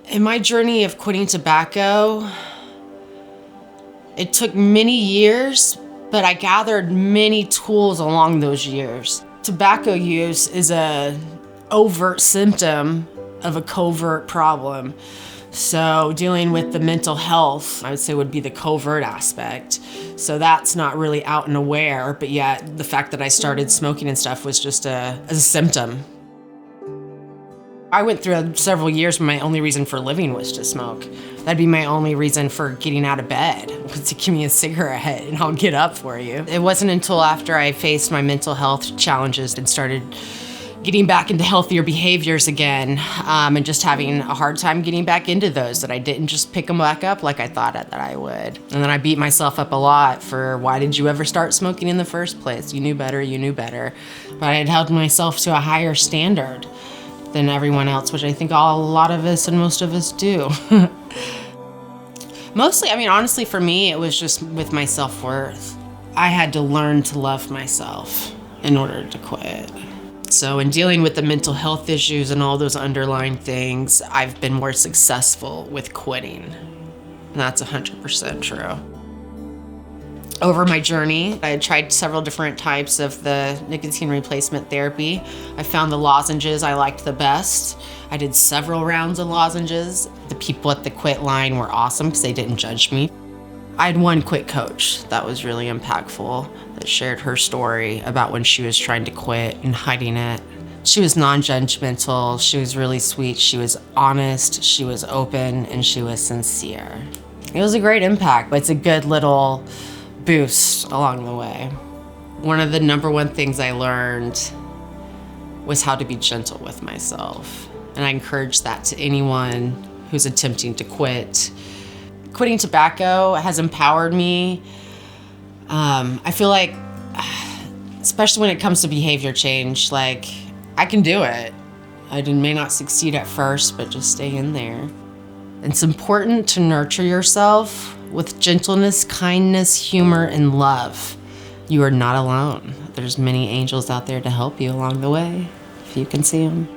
In my journey of quitting tobacco, it took many years, but I gathered many tools along those years. Tobacco use is an overt symptom of a covert problem. So dealing with the mental health, I would say, would be the covert aspect. So that's not really out and aware, but yet the fact that I started smoking and stuff was just a symptom. I went through several years when my only reason for living was to smoke. That'd be my only reason for getting out of bed, was to give me a cigarette and I'll get up for you. It wasn't until after I faced my mental health challenges and started getting back into healthier behaviors again, and just having a hard time getting back into those, that I didn't just pick them back up like I thought that I would. And then I beat myself up a lot for, why did you ever start smoking in the first place? You knew better, you knew better. But I had held myself to a higher standard than everyone else, which I think a lot of us and most of us do. Mostly, honestly, for me, it was just with my self-worth. I had to learn to love myself in order to quit. So in dealing with the mental health issues and all those underlying things, I've been more successful with quitting. And that's 100% true. Over my journey, I had tried several different types of the nicotine replacement therapy. I found the lozenges I liked the best. I did several rounds of lozenges. The people at the quit line were awesome because they didn't judge me. I had one quit coach that was really impactful, that shared her story about when she was trying to quit and hiding it. She was non-judgmental, she was really sweet, she was honest, she was open, and she was sincere. It was a great impact, but it's a good little boost along the way. One of the number one things I learned was how to be gentle with myself. And I encourage that to anyone who's attempting to quit. Quitting tobacco has empowered me. I feel like, especially when it comes to behavior change, like, I can do it. I may not succeed at first, but just stay in there. It's important to nurture yourself with gentleness, kindness, humor, and love. You are not alone. There's many angels out there to help you along the way, if you can see them.